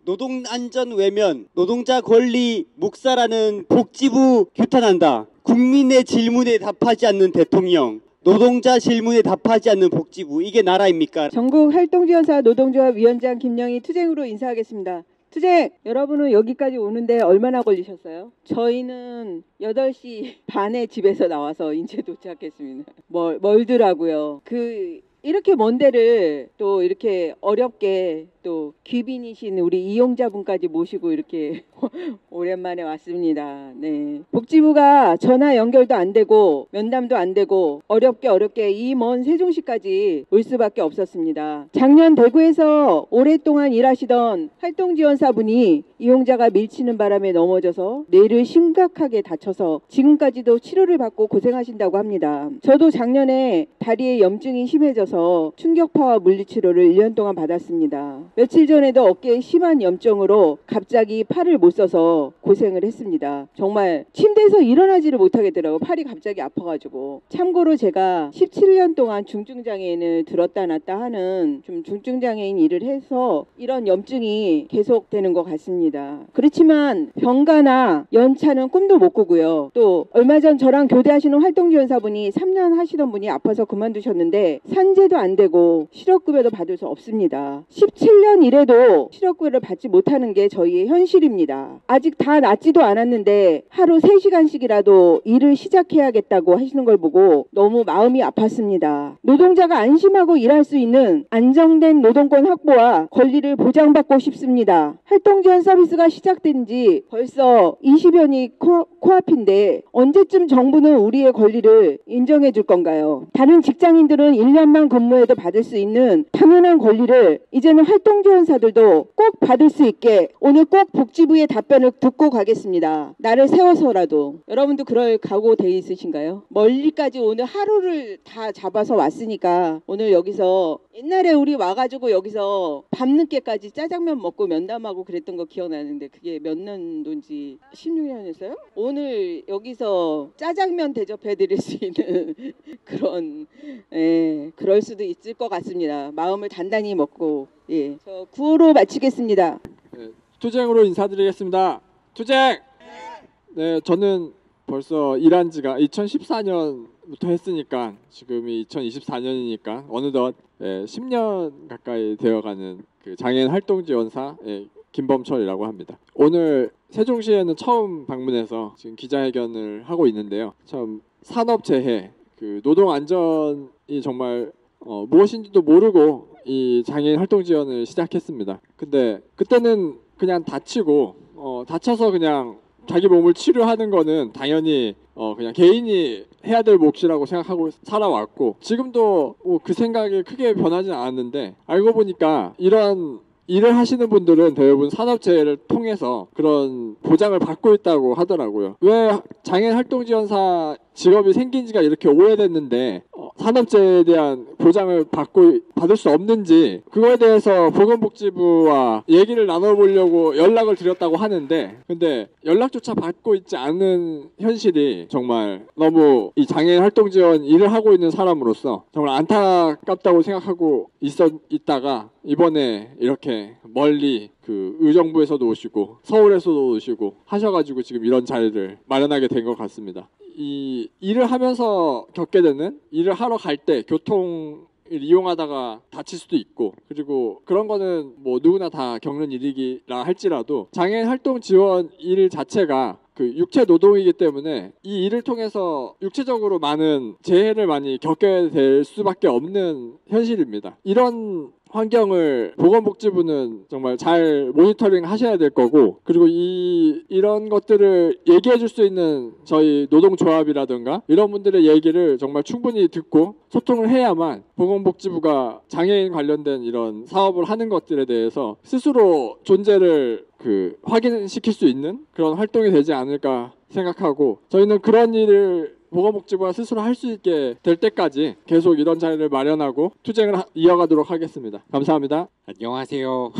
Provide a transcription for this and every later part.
노동안전 외면, 노동자 권리 묵살하는 복지부 규탄한다. 국민의 질문에 답하지 않는 대통령, 노동자 질문에 답하지 않는 복지부, 이게 나라입니까? 전국 활동지원사 노동조합 위원장 김영희 투쟁으로 인사하겠습니다. 투쟁! 여러분은 여기까지 오는데 얼마나 걸리셨어요? 저희는 8시 반에 집에서 나와서 인제 도착했습니다. 멀더라고요. 이렇게 먼 데를 또 이렇게 어렵게 또 귀빈이신 우리 이용자분까지 모시고 이렇게 오랜만에 왔습니다. 네. 복지부가 전화 연결도 안 되고 면담도 안 되고 어렵게 이 먼 세종시까지 올 수밖에 없었습니다. 작년 대구에서 오랫동안 일하시던 활동지원사분이 이용자가 밀치는 바람에 넘어져서 뇌를 심각하게 다쳐서 지금까지도 치료를 받고 고생하신다고 합니다. 저도 작년에 다리에 염증이 심해져서 충격파와 물리치료를 1년 동안 받았습니다. 며칠 전에도 어깨에 심한 염증으로 갑자기 팔을 못 써서 고생을 했습니다. 정말 침대에서 일어나지를 못하겠더라고요. 팔이 갑자기 아파가지고. 참고로 제가 17년 동안 중증장애인을 들었다 놨다 하는 좀 중증장애인 일을 해서 이런 염증이 계속되는 것 같습니다. 그렇지만 병가나 연차는 꿈도 못 꾸고요. 또 얼마 전 저랑 교대하시는 활동지원사분이 3년 하시던 분이 아파서 그만두셨는데 산재도 안 되고 실업급여도 받을 수 없습니다. 17년 일해도 실업급여를 받지 못하는 게 저희의 현실입니다. 아직 다 낫지도 않았는데 하루 3시간씩이라도 일을 시작해야겠다고 하시는 걸 보고 너무 마음이 아팠습니다. 노동자가 안심하고 일할 수 있는 안정된 노동권 확보와 권리를 보장받고 싶습니다. 활동지원 서비스가 시작된 지 벌써 20여 년이 코앞인데 언제쯤 정부는 우리의 권리를 인정해 줄 건가요? 다른 직장인들은 1년만 근무해도 받을 수 있는 당연한 권리를 이제는 활동지원사들도 꼭 받을 수 있게 오늘 꼭 복지부의 답변을 듣고 가겠습니다. 나를 세워서라도. 여러분도 그럴 각오 돼 있으신가요? 멀리까지 오늘 하루를 다 잡아서 왔으니까 오늘 여기서 옛날에 우리 와가지고 여기서 밤늦게까지 짜장면 먹고 면담하고 그랬던 거 기억나는데 그게 몇 년도인지 16년이었어요? 오늘 여기서 짜장면 대접해드릴 수 있는 그런 그럴 수도 있을 것 같습니다. 마음을 단단히 먹고 저 구호로 마치겠습니다. 투쟁으로 인사드리겠습니다. 투쟁! 네, 저는 벌써 일한 지가 2014년부터 했으니까 지금이 2024년이니까 어느덧 10년 가까이 되어가는 그 장애인 활동지원사 김범철이라고 합니다. 오늘 세종시에는 처음 방문해서 지금 기자회견을 하고 있는데요. 참 산업재해, 그 노동안전이 정말 무엇인지도 모르고 이 장애인 활동지원을 시작했습니다. 근데 그때는 그냥 다쳐서 그냥 자기 몸을 치료하는 거는 당연히 그냥 개인이 해야 될 몫이라고 생각하고 살아왔고 지금도 그 생각이 크게 변하지는 않았는데 알고 보니까 이런 일을 하시는 분들은 대부분 산업재해를 통해서 그런 보장을 받고 있다고 하더라고요. 왜 장애인 활동지원사 직업이 생긴 지가 이렇게 오래됐는데 산업재해에 대한 보장을 받을 수 없는지 그거에 대해서 보건복지부와 얘기를 나눠보려고 연락을 드렸다고 하는데 근데 연락조차 받고 있지 않은 현실이 정말 너무 이 장애인 활동지원 일을 하고 있는 사람으로서 정말 안타깝다고 생각하고 있다가 이번에 이렇게 멀리 그 의정부에서도 오시고 서울에서도 오시고 하셔가지고 지금 이런 자리를 마련하게 된 것 같습니다. 이 일을 하면서 겪게 되는 일을 하러 갈 때 교통을 이용하다가 다칠 수도 있고 그리고 그런 거는 뭐 누구나 다 겪는 일이라 할지라도 장애인 활동 지원 일 자체가 그 육체 노동이기 때문에 이 일을 통해서 육체적으로 많은 재해를 많이 겪게 될 수밖에 없는 현실입니다. 이런 환경을 보건복지부는 정말 잘 모니터링 하셔야 될 거고 그리고 이런 것들을 얘기해 줄 수 있는 저희 노동조합이라든가 이런 분들의 얘기를 정말 충분히 듣고 소통을 해야만 보건복지부가 장애인 관련된 이런 사업을 하는 것들에 대해서 스스로 존재를 확인시킬 수 있는 그런 활동이 되지 않을까 생각하고 저희는 그런 일을 보건복지부가 스스로 할 수 있게 될 때까지 계속 이런 자리를 마련하고 투쟁을 이어가도록 하겠습니다. 감사합니다. 안녕하세요.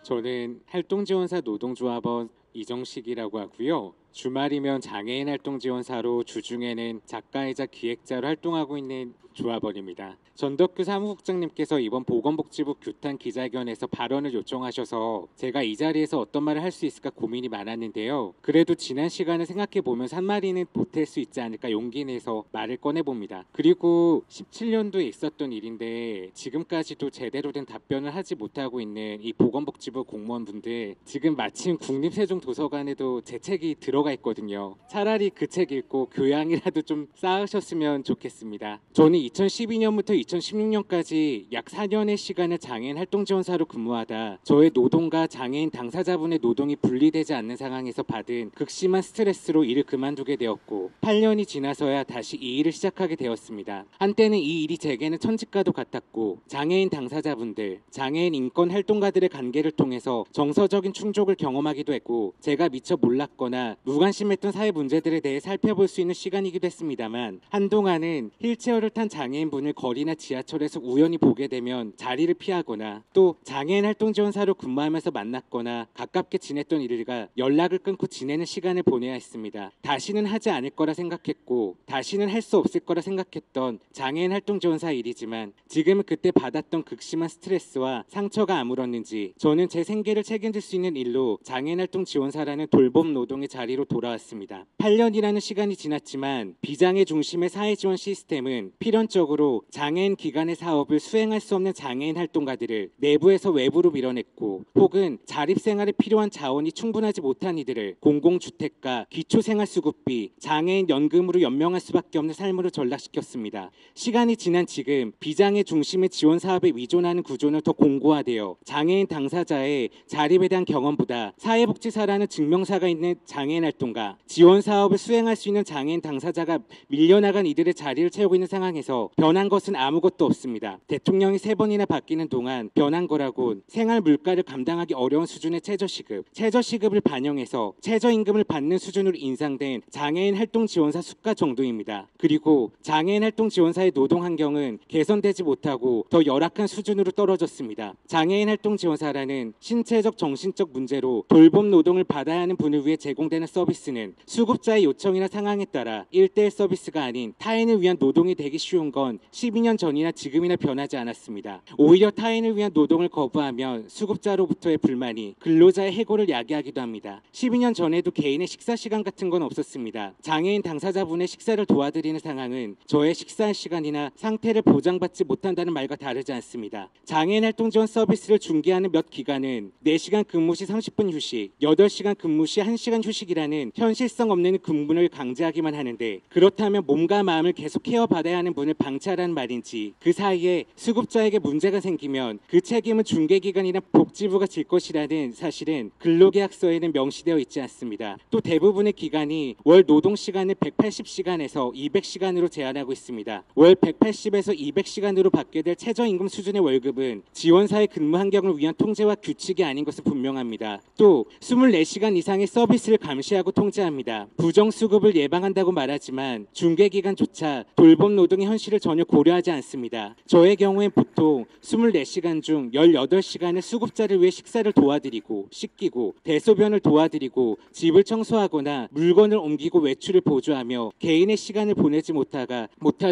저는 활동지원사 노동조합원 이정식이라고 하고요. 주말이면 장애인 활동 지원사로 주중에는 작가이자 기획자로 활동하고 있는 조합원입니다. 전덕규 사무국장님께서 이번 보건복지부 규탄 기자회견에서 발언을 요청하셔서 제가 이 자리에서 어떤 말을 할 수 있을까 고민이 많았는데요. 그래도 지난 시간을 생각해보면 한 마디는 보탤 수 있지 않을까 용기 내서 말을 꺼내봅니다. 그리고 17년도에 있었던 일인데 지금까지도 제대로 된 답변을 하지 못하고 있는 이 보건복지부 공무원분들, 지금 마침 국립세종도서관에도 제 책이 들어가 있거든요. 차라리 그 책 읽고 교양이라도 좀 쌓으셨으면 좋겠습니다. 저는 2012년부터 2016년까지 약 4년의 시간을 장애인 활동지원사로 근무하다 저의 노동과 장애인 당사자분의 노동이 분리되지 않는 상황에서 받은 극심한 스트레스로 일을 그만두게 되었고 8년이 지나서야 다시 이 일을 시작하게 되었습니다. 한때는 이 일이 제게는 천직과도 같았고 장애인 당사자분들, 장애인 인권 활동가들의 관계를 통해서 정서적인 충족을 경험하기도 했고 제가 미처 몰랐거나 무관심했던 사회 문제들에 대해 살펴볼 수 있는 시간이기도 했습니다만 한동안은 휠체어를 탄 장애인분을 거리나 지하철에서 우연히 보게 되면 자리를 피하거나 또 장애인 활동지원사로 근무하면서 만났거나 가깝게 지냈던 이들과 연락을 끊고 지내는 시간을 보내야 했습니다. 다시는 하지 않을 거라 생각했고 다시는 할 수 없을 거라 생각했던 장애인 활동지원사 일이지만 지금은 그때 받았던 극심한 스트레스와 상처가 아물었는지 저는 제 생계를 책임질 수 있는 일로 장애인 활동지원사라는 돌봄 노동의 자리로 돌아왔습니다. 8년이라는 시간이 지났지만 비장애 중심의 사회지원 시스템은 필연적으로 장애인 기관의 사업을 수행할 수 없는 장애인 활동가들을 내부에서 외부로 밀어냈고 혹은 자립생활에 필요한 자원이 충분하지 못한 이들을 공공주택과 기초생활수급비, 장애인 연금으로 연명할 수밖에 없는 삶으로 전락시켰습니다. 시간이 지난 지금 비장애 중심의 지원 사업에 의존하는 구조는 더 공고화되어 장애인 당사자의 자립에 대한 경험보다 사회복지사라는 증명사가 있는 장애인 활동가, 지원 사업을 수행할 수 있는 장애인 당사자가 밀려나간 이들의 자리를 채우고 있는 상황에서 변한 것은 아무것도 없습니다. 대통령이 3번이나 바뀌는 동안 변한 거라곤 생활 물가를 감당하기 어려운 수준의 최저시급을 반영해서 최저임금을 받는 수준으로 인상된 장애인 활동지원사 수가 정도입니다. 그리고 장애인 활동지원사의 노동 환경은 개선되지 못하고 더 열악한 수준으로 떨어졌습니다. 장애인 활동지원사라는 신체적 정신적 문제로 돌봄 노동을 받아야 하는 분을 위해 제공되는 서비스는 수급자의 요청이나 상황에 따라 1:1 서비스가 아닌 타인을 위한 노동이 되기 쉬운 건 12년 전이나 지금이나 변하지 않았습니다. 오히려 타인을 위한 노동을 거부하면 수급자로부터의 불만이 근로자의 해고를 야기하기도 합니다. 12년 전에도 개인의 식사 시간 같은 건 없었습니다. 장애인 당사자분의 식사를 도와드리는 상황은 저의 식사할 시간이나 상태를 보장받지 못한다는 말과 다르지 않습니다. 장애인 활동 지원 서비스를 중개하는 몇 기관은 4시간 근무 시 30분 휴식, 8시간 근무 시 1시간 휴식이라는 현실성 없는 근무를 강제하기만 하는데 그렇다면 몸과 마음을 계속 케어받아야 하는 분을 방치하라는 말인지 그 사이에 수급자에게 문제가 생기면 그 책임은 중개기관이나 복지부가 질 것이라는 사실은 근로계약서에는 명시되어 있지 않습니다. 또 대부분의 기관이 월 노동시간을 180시간에서 200시간으로 제한하고 있습니다. 월 180에서 200시간으로 받게 될 최저임금 수준의 월급은 지원사의 근무 환경을 위한 통제와 규칙이 아닌 것은 분명합니다. 또 24시간 이상의 서비스를 감시하고 통제합니다. 부정수급을 예방한다고 말하지만 중개기관조차 돌봄 노동의 현실을 전혀 고려하지 않습니다. 저의 경우엔 보통 24시간 중 18시간을 수급자를 위해 식사를 도와드리고 씻기고 대소변을 도와드리고 집을 청소하거나 물건을 옮기고 외출을 보조하며 개인의 시간을 보내지 못하다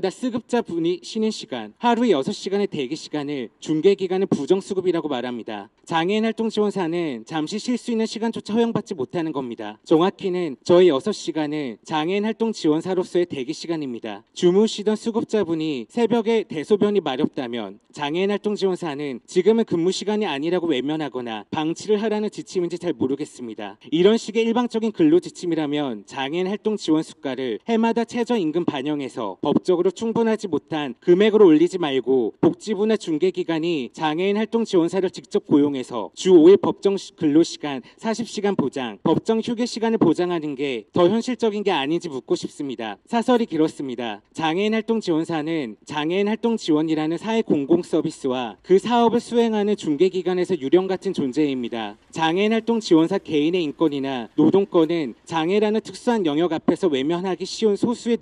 수급자분이 쉬는 시간, 하루에 6시간의 대기 시간을 중개기관은 부정수급이라고 말합니다. 장애인 활동지원사는 잠시 쉴 수 있는 시간조차 허용받지 못하는 겁니다. 정확히는 저의 6시간은 장애인 활동지원사로서의 대기 시간입니다. 주무시던 수급자분이 새벽에 대소변이 마렵다면 장애인 활동지원사는 지금은 근무 시간이 아니라고 외면하거나 방치를 하라는 지침인지 잘 모르겠습니다. 이런 식의 일방적인 근로 지침이라면 장애인 활동 지원 수가를 해마다 최저임금 반영해서 법적으로 충분하지 못한 금액으로 올리지 말고 복지부나 중개기관이 장애인 활동 지원사를 직접 고용해서 주 5일 법정 근로시간 40시간 보장, 법정 휴게 시간을 보장하는 게 더 현실적인 게 아닌지 묻고 싶습니다. 사설이 길었습니다. 장애인 활동 지원사는 장애인 활동 지원이라는 사회 공공 서비스와 그 사업을 수행하는 중개기관에서 유령 같은 존재입니다. 장애인 활동 지원사 개인의 인권이나 노동권은 장애라는 특수한 영역 앞에서 외면하기 쉬운 소수의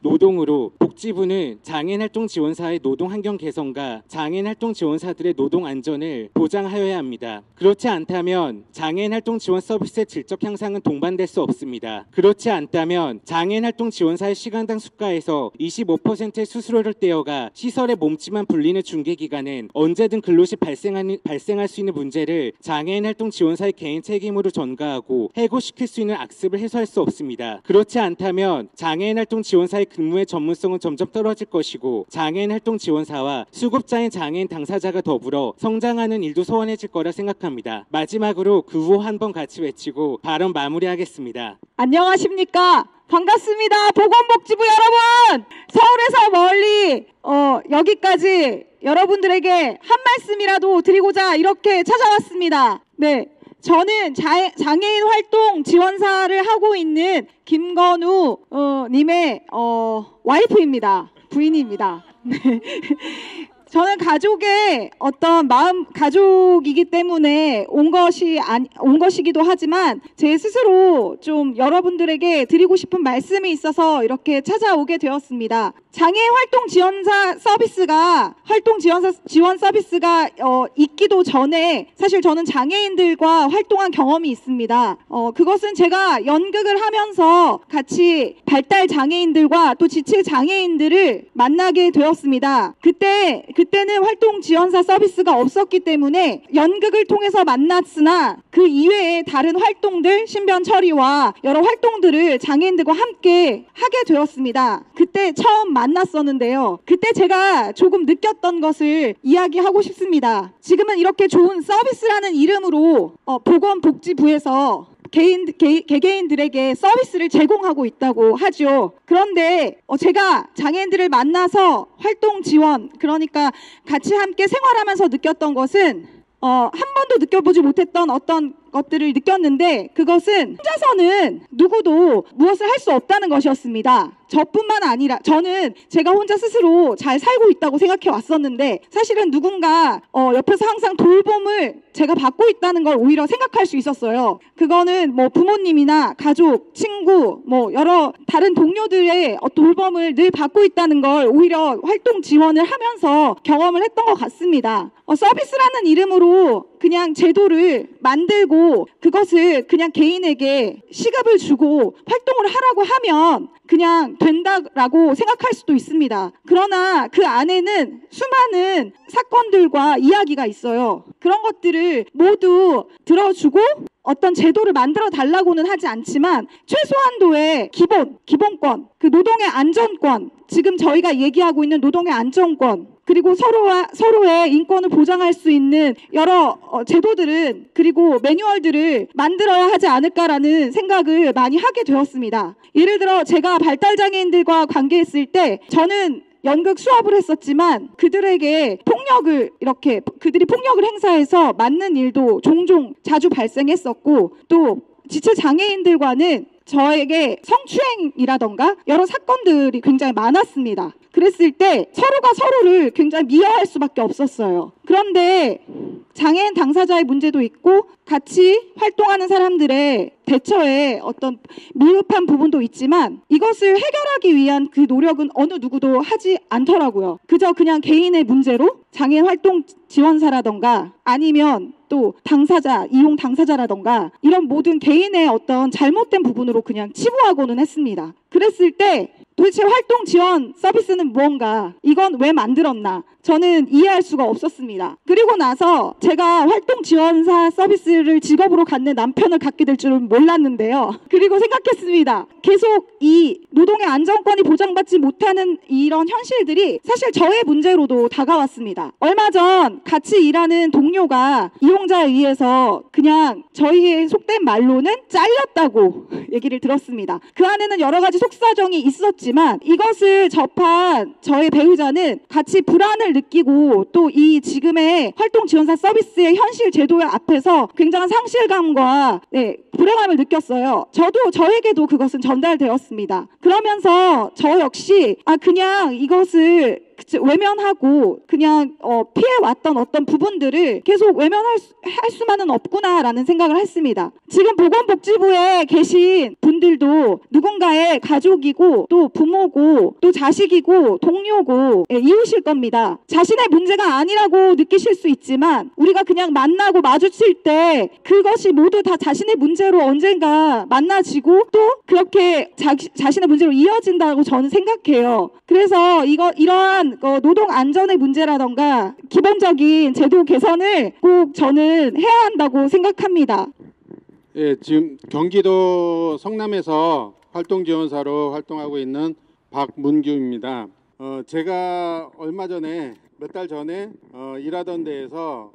노동으로 복지부는 장애인 활동 지원사의 노동 환경 개선과 장애인 활동 지원사들의 노동 안전을 보장하여야 합니다. 그렇지 않다면 장애인 활동 지원 서비스의 질적 향상은 동반 동반될 수 없습니다. 그렇지 않다면 장애인 활동 지원사의 시간당 수가에서 25%의 수수료를 떼어가 시설의 몸집만 불리는 중개기관은 언제든 근로시 발생할 수 있는 문제를 장애인 활동 지원사의 개인 책임으로 전가하고 해고시킬 수 있는 악습을 해소할 수 없습니다. 그렇지 않다면 장애인 활동 지원사의 근무의 전문성은 점점 떨어질 것이고 장애인 활동 지원사와 수급자인 장애인 당사자가 더불어 성장하는 일도 소원해질 거라 생각합니다. 마지막으로 구호 한번 같이 외치고 발언 마무리하겠습니다. 안녕하십니까? 반갑습니다. 보건복지부 여러분! 서울에서 멀리 여기까지 여러분들에게 한 말씀이라도 드리고자 이렇게 찾아왔습니다. 네, 저는 장애인 활동 지원사를 하고 있는 김건우 님의 와이프입니다. 부인입니다. 네. 저는 가족의 어떤 가족이기 때문에 온 것이기도 하지만 제 스스로 좀 여러분들에게 드리고 싶은 말씀이 있어서 이렇게 찾아오게 되었습니다. 장애인 활동 지원 서비스가 있기도 전에 사실 저는 장애인들과 활동한 경험이 있습니다. 그것은 제가 연극을 하면서 같이 발달 장애인들과 또 지체 장애인들을 만나게 되었습니다. 그때는 활동 지원사 서비스가 없었기 때문에 연극을 통해서 만났으나 그 이외에 다른 활동들, 신변 처리와 여러 활동들을 장애인들과 함께 하게 되었습니다. 그때 처음 만났었는데요. 그때 제가 조금 느꼈던 것을 이야기하고 싶습니다. 지금은 이렇게 좋은 서비스라는 이름으로 보건복지부에서 개개인들에게 서비스를 제공하고 있다고 하죠. 그런데 제가 장애인들을 만나서 활동 지원, 그러니까 같이 함께 생활하면서 느꼈던 것은 한 번도 느껴보지 못했던 어떤 것들을 느꼈는데 그것은 혼자서는 누구도 무엇을 할 수 없다는 것이었습니다. 저뿐만 아니라 저는 제가 혼자 스스로 잘 살고 있다고 생각해 왔었는데 사실은 누군가 옆에서 항상 돌봄을 제가 받고 있다는 걸 오히려 생각할 수 있었어요. 그거는 뭐 부모님이나 가족, 친구, 뭐 여러 다른 동료들의 돌봄을 늘 받고 있다는 걸 오히려 활동 지원을 하면서 경험을 했던 것 같습니다. 서비스라는 이름으로 그냥 제도를 만들고 그것을 그냥 개인에게 시급을 주고 활동을 하라고 하면 그냥 된다라고 생각할 수도 있습니다. 그러나 그 안에는 수많은 사건들과 이야기가 있어요. 그런 것들을 모두 들어주고 어떤 제도를 만들어 달라고는 하지 않지만 최소한도의 기본권, 그 노동의 안전권, 지금 저희가 얘기하고 있는 노동의 안전권, 그리고 서로의 인권을 보장할 수 있는 여러 제도들은 그리고 매뉴얼들을 만들어야 하지 않을까라는 생각을 많이 하게 되었습니다. 예를 들어 제가 발달장애인들과 관계했을 때 저는 연극 수업을 했었지만 그들이 폭력을 행사해서 맞는 일도 자주 발생했었고 또 지체 장애인들과는 저에게 성추행이라던가 여러 사건들이 굉장히 많았습니다. 그랬을 때 서로가 서로를 굉장히 미워할 수밖에 없었어요. 그런데 장애인 당사자의 문제도 있고 같이 활동하는 사람들의 대처에 어떤 미흡한 부분도 있지만 이것을 해결하기 위한 그 노력은 어느 누구도 하지 않더라고요. 그저 그냥 개인의 문제로 장애인 활동 지원사라던가 아니면 또 이용 당사자라던가 이런 모든 개인의 어떤 잘못된 부분으로 그냥 치부하고는 했습니다. 그랬을 때 도대체 활동 지원 서비스는 무언가, 이건 왜 만들었나, 저는 이해할 수가 없었습니다. 그리고 나서 제가 활동 지원사 서비스를 직업으로 갖는 남편을 갖게 될 줄은 몰랐는데요. 그리고 생각했습니다. 계속 이 노동의 안전권이 보장받지 못하는 이런 현실들이 사실 저의 문제로도 다가왔습니다. 얼마 전 같이 일하는 동료가 이용자에 의해서 그냥 저희의 속된 말로는 잘렸다고 얘기를 들었습니다. 그 안에는 여러 가지 속사정이 있었지만 이것을 접한 저의 배우자는 같이 불안을 느끼고 또 이 지금의 활동 지원사 서비스의 현실 제도 앞에서 굉장한 상실감과 불행함을 느꼈어요. 저에게도 그것은 전달되었습니다. 그러면서 저 역시 그냥 이것을 외면하고 그냥 피해왔던 어떤 부분들을 계속 할 수만은 없구나라는 생각을 했습니다. 지금 보건복지부에 계신 분들도 누군가의 가족이고 또 부모고 또 자식이고 동료고 이웃일 겁니다. 자신의 문제가 아니라고 느끼실 수 있지만 우리가 그냥 만나고 마주칠 때 그것이 모두 다 자신의 문제로 언젠가 만나지고 또 그렇게 자신의 문제로 이어진다고 저는 생각해요. 그래서 이러한 노동 안전의 문제라던가 기본적인 제도 개선을 꼭 저는 해야 한다고 생각합니다. 예, 지금 경기도 성남에서 활동지원사로 활동하고 있는 박문규입니다. 제가 얼마 전에 몇 달 전에 일하던 데에서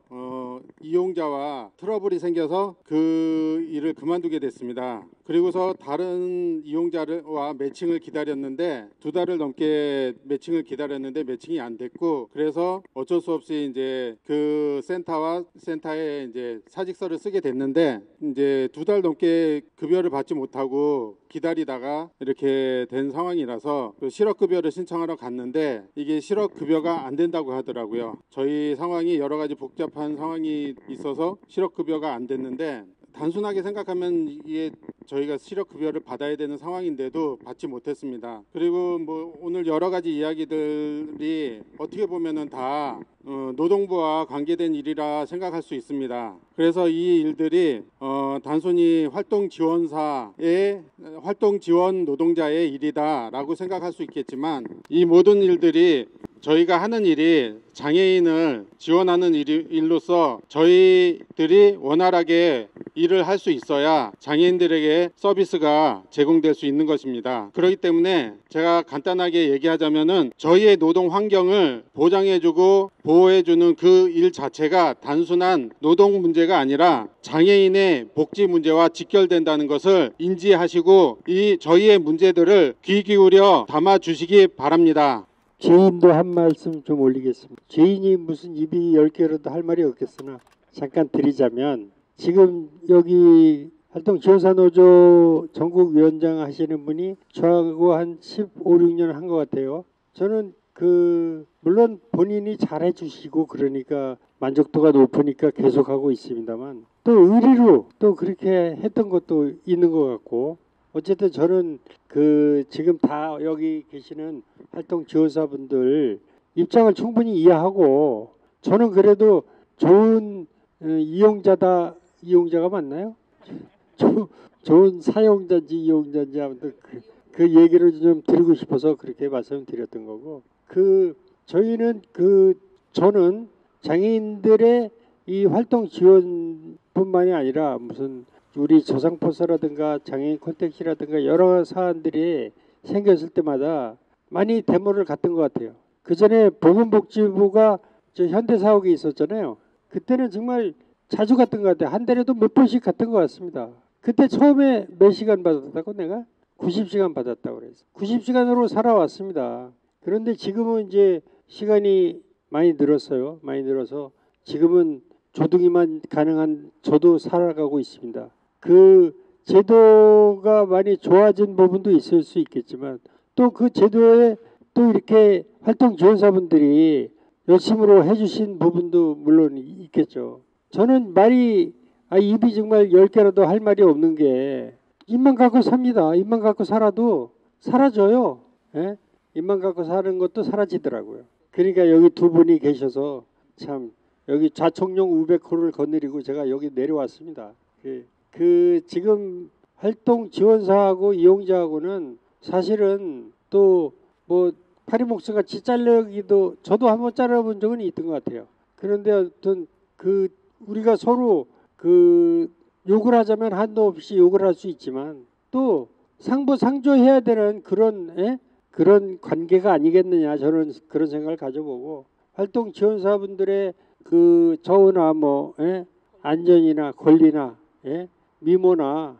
이용자와 트러블이 생겨서 그 일을 그만두게 됐습니다. 그리고서 다른 이용자와 매칭을 기다렸는데 2달을 넘게 매칭을 기다렸는데 매칭이 안 됐고, 그래서 어쩔 수 없이 이제 그 센터에 이제 사직서를 쓰게 됐는데, 이제 2달 넘게 급여를 받지 못하고 기다리다가 이렇게 된 상황이라서 그 실업급여를 신청하러 갔는데 이게 실업급여가 안 된다고 하더라고요. 저희 상황이 여러 가지 복잡한 상황이 있어서 실업급여가 안 됐는데, 단순하게 생각하면 이게 저희가 실업급여를 받아야 되는 상황인데도 받지 못했습니다. 그리고 뭐 오늘 여러 가지 이야기들이 어떻게 보면은 다 노동부와 관계된 일이라 생각할 수 있습니다. 그래서 이 일들이 단순히 활동 지원 노동자의 일이다라고 생각할 수 있겠지만, 이 모든 일들이 저희가 하는 일이 장애인을 지원하는 일로서 저희들이 원활하게 일을 할 수 있어야 장애인들에게 서비스가 제공될 수 있는 것입니다. 그렇기 때문에 제가 간단하게 얘기하자면은 저희의 노동 환경을 보장해주고 보호해주는 그 일 자체가 단순한 노동 문제가 아니라 장애인의 복지 문제와 직결된다는 것을 인지하시고 저희의 문제들을 귀 기울여 담아주시기 바랍니다. 죄인도 한 말씀 좀 올리겠습니다. 죄인이 무슨 입이 10개라도 할 말이 없겠으나 잠깐 드리자면, 지금 여기 활동지원사노조 전국위원장 하시는 분이 저하고 한 15, 16년 한 것 같아요. 저는 물론 본인이 잘해 주시고 그러니까 만족도가 높으니까 계속하고 있습니다만, 또 의리로 또 그렇게 했던 것도 있는 것 같고, 어쨌든 저는 지금 다 여기 계시는 활동 지원사분들 입장을 충분히 이해하고, 저는 그래도 좋은 이용자가 맞나요? 좋은 사용자인지 이용자인지 아무튼 그 얘기를 좀 드리고 싶어서 그렇게 말씀드렸던 거고, 저는 장애인들의 이 활동 지원뿐만이 아니라 무슨 우리 저상포서라든가 장애인 콘택트라든가 여러 사안들이 생겼을 때마다 많이 데모를 갔던 것 같아요. 그 전에 보건복지부가 현대사옥에 있었잖아요. 그때는 정말 자주 갔던 것 같아요. 한 달에도 몇 번씩 갔던 것 같습니다. 그때 처음에 몇 시간 받았다고 내가? 90시간 받았다고 그랬어요. 90시간으로 살아왔습니다. 그런데 지금은 이제 시간이 많이 늘었어요. 많이 늘어서 지금은 조둥이만 가능한 저도 살아가고 있습니다. 그 제도가 많이 좋아진 부분도 있을 수 있겠지만, 또 그 제도에 또 이렇게 활동 지원사분들이 열심으로 해주신 부분도 물론 있겠죠. 저는 입이 정말 10개라도 할 말이 없는 게, 입만 갖고 삽니다. 입만 갖고 살아도 사라져요. 예? 입만 갖고 사는 것도 사라지더라고요. 그러니까 여기 두 분이 계셔서 참, 여기 좌청룡 우백호를 거느리고 제가 여기 내려왔습니다. 지금 활동 지원사하고 이용자하고는 사실은 또 뭐 파리목수 같이 잘르기도 저도 한번 잘라본 적은 있던 것 같아요. 그런데 어떤 우리가 서로 욕을 하자면 한도 없이 욕을 할 수 있지만, 또 상부상조해야 되는 그런 관계가 아니겠느냐, 저는 그런 생각을 가져보고, 활동 지원사분들의 저우나 안전이나 권리나 미모나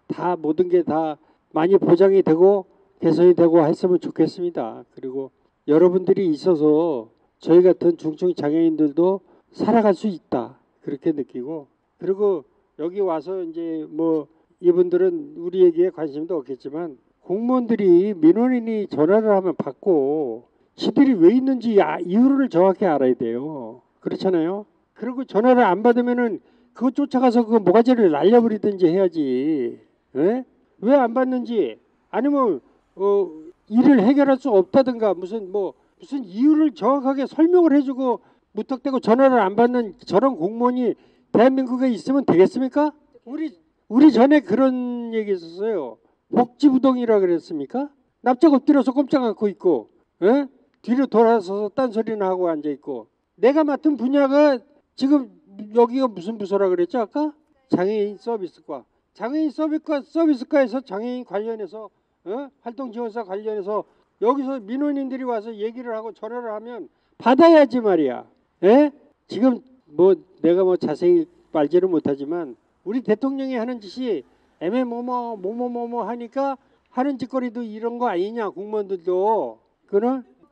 다 모든 게 다 많이 보장이 되고 개선이 되고 했으면 좋겠습니다. 그리고 여러분들이 있어서 저희 같은 중증 장애인들도 살아갈 수 있다, 그렇게 느끼고, 그리고 여기 와서 이제 이분들은 우리 얘기에 관심도 없겠지만, 공무원들이 민원인이 전화를 하면 받고 지들이 왜 있는지 이유를 정확히 알아야 돼요. 그렇잖아요. 그리고 전화를 안 받으면은 그거 쫓아가서 그 모가지를 날려버리든지 해야지. 왜 안 받는지 아니면 일을 해결할 수 없다든가 무슨 이유를 정확하게 설명을 해주고 무턱대고 전화를 안 받는 저런 공무원이 대한민국에 있으면 되겠습니까? 우리 전에 그런 얘기 있었어요. 복지부동이라 그랬습니까? 납작 엎드려서 꼼짝 않고 있고, 뒤로 돌아서서 딴소리나 하고 앉아 있고. 내가 맡은 분야가 지금 여기가 무슨 부서라 그랬죠 아까? 장애인 서비스과. 장애인 서비스과에서 장애인 관련해서 활동지원사 관련해서 여기서 민원인들이 와서 얘기를 하고 전화를 하면 받아야지 말이야. 지금 내가 자세히 말지를 못하지만 우리 대통령이 하는 짓이 뭐뭐 하니까 하는 짓거리도 이런 거 아니냐 공무원들도.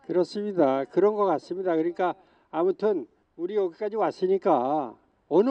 그렇습니다. 그런 것 같습니다. 그러니까 아무튼 우리 여기까지 왔으니까 어느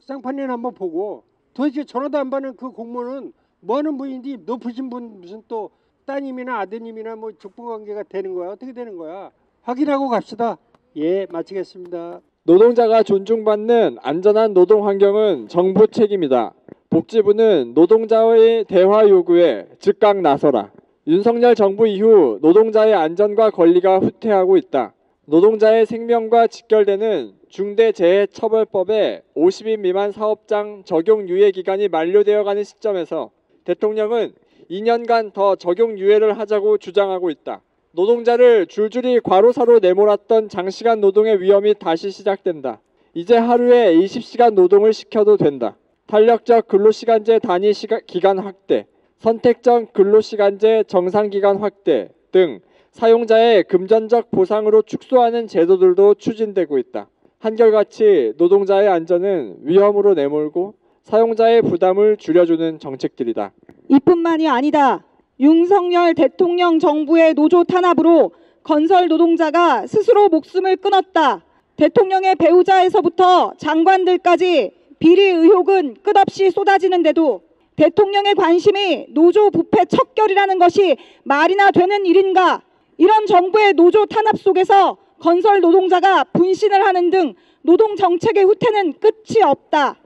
쌍판이나 한번 보고 도대체 전화도 안 받는 그 공무원은 뭐 하는 분인지 높으신 분 무슨 또 따님이나 아드님이나 죽분관계가 되는 거야? 어떻게 되는 거야? 확인하고 갑시다. 예, 마치겠습니다. 노동자가 존중받는 안전한 노동 환경은 정부 책임이다. 복지부는 노동자의 대화 요구에 즉각 나서라. 윤석열 정부 이후 노동자의 안전과 권리가 후퇴하고 있다. 노동자의 생명과 직결되는 중대재해처벌법의 50인 미만 사업장 적용 유예 기간이 만료되어가는 시점에서 대통령은 2년간 더 적용 유예를 하자고 주장하고 있다. 노동자를 줄줄이 과로사로 내몰았던 장시간 노동의 위험이 다시 시작된다. 이제 하루에 20시간 노동을 시켜도 된다. 탄력적 근로시간제 단위 기간 확대, 선택적 근로시간제 정상기간 확대 등 사용자의 금전적 보상으로 축소하는 제도들도 추진되고 있다. 한결같이 노동자의 안전은 위험으로 내몰고 사용자의 부담을 줄여주는 정책들이다. 이뿐만이 아니다. 윤석열 대통령 정부의 노조 탄압으로 건설 노동자가 스스로 목숨을 끊었다. 대통령의 배우자에서부터 장관들까지 비리 의혹은 끝없이 쏟아지는데도 대통령의 관심이 노조 부패 척결이라는 것이 말이나 되는 일인가? 이런 정부의 노조 탄압 속에서 건설 노동자가 분신을 하는 등 노동 정책의 후퇴는 끝이 없다.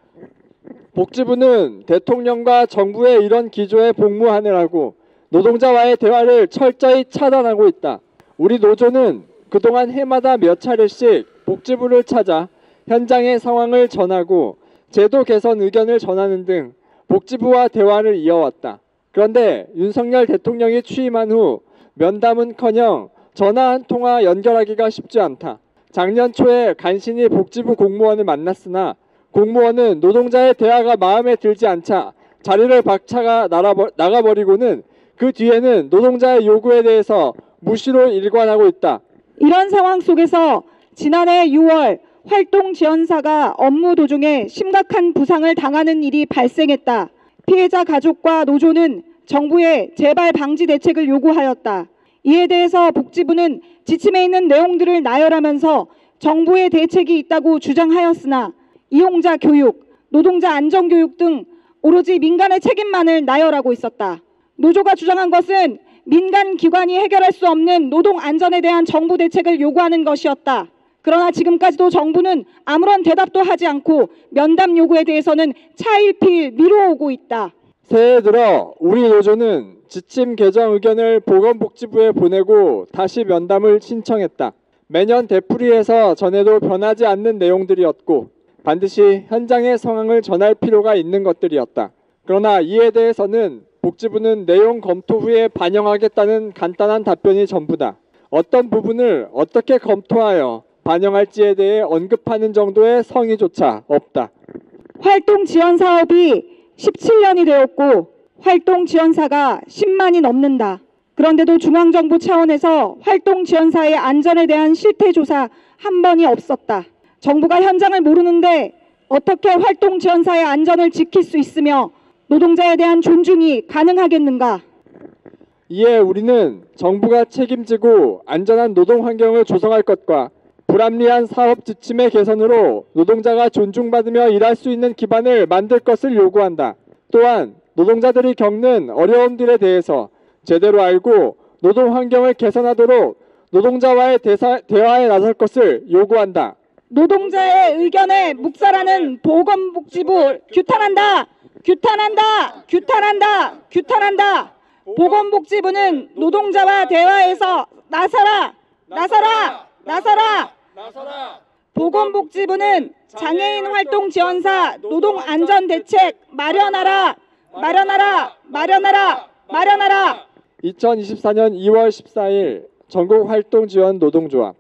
복지부는 대통령과 정부의 이런 기조에 복무하느라고 노동자와의 대화를 철저히 차단하고 있다. 우리 노조는 그동안 해마다 몇 차례씩 복지부를 찾아 현장의 상황을 전하고 제도 개선 의견을 전하는 등 복지부와 대화를 이어왔다. 그런데 윤석열 대통령이 취임한 후 면담은커녕 전화 한 통화 연결하기가 쉽지 않다. 작년 초에 간신히 복지부 공무원을 만났으나 공무원은 노동자의 대화가 마음에 들지 않자 자리를 박차가 나가버리고는 그 뒤에는 노동자의 요구에 대해서 무시로 일관하고 있다. 이런 상황 속에서 지난해 6월 활동지원사가 업무 도중에 심각한 부상을 당하는 일이 발생했다. 피해자 가족과 노조는 정부에 재발 방지 대책을 요구하였다. 이에 대해서 복지부는 지침에 있는 내용들을 나열하면서 정부의 대책이 있다고 주장하였으나 이용자 교육, 노동자 안전교육 등 오로지 민간의 책임만을 나열하고 있었다. 노조가 주장한 것은 민간 기관이 해결할 수 없는 노동 안전에 대한 정부 대책을 요구하는 것이었다. 그러나 지금까지도 정부는 아무런 대답도 하지 않고 면담 요구에 대해서는 차일피일 미뤄오고 있다. 새해 들어 우리 노조는 지침 개정 의견을 보건복지부에 보내고 다시 면담을 신청했다. 매년 되풀이해서 전에도 변하지 않는 내용들이었고 반드시 현장의 상황을 전할 필요가 있는 것들이었다. 그러나 이에 대해서는 복지부는 내용 검토 후에 반영하겠다는 간단한 답변이 전부다. 어떤 부분을 어떻게 검토하여 반영할지에 대해 언급하는 정도의 성의조차 없다. 활동 지원 사업이 17년이 되었고 활동 지원사가 10만이 넘는다. 그런데도 중앙정부 차원에서 활동 지원사의 안전에 대한 실태 조사 한 번이 없었다. 정부가 현장을 모르는데 어떻게 활동 지원사의 안전을 지킬 수 있으며 노동자에 대한 존중이 가능하겠는가? 이에 우리는 정부가 책임지고 안전한 노동 환경을 조성할 것과 불합리한 사업 지침의 개선으로 노동자가 존중받으며 일할 수 있는 기반을 만들 것을 요구한다. 또한 노동자들이 겪는 어려움들에 대해서 제대로 알고 노동 환경을 개선하도록 노동자와의 대화에 나설 것을 요구한다. 노동자의 의견에 묵살하는 보건복지부 규탄한다. 규탄한다. 규탄한다. 규탄한다. 보건복지부는 노동자와 대화에서 나서라. 나서라. 나서라. 보건복지부는 장애인 활동 지원사 노동안전대책 마련하라. 마련하라. 마련하라. 마련하라. 2024년 2월 14일 전국활동지원 노동조합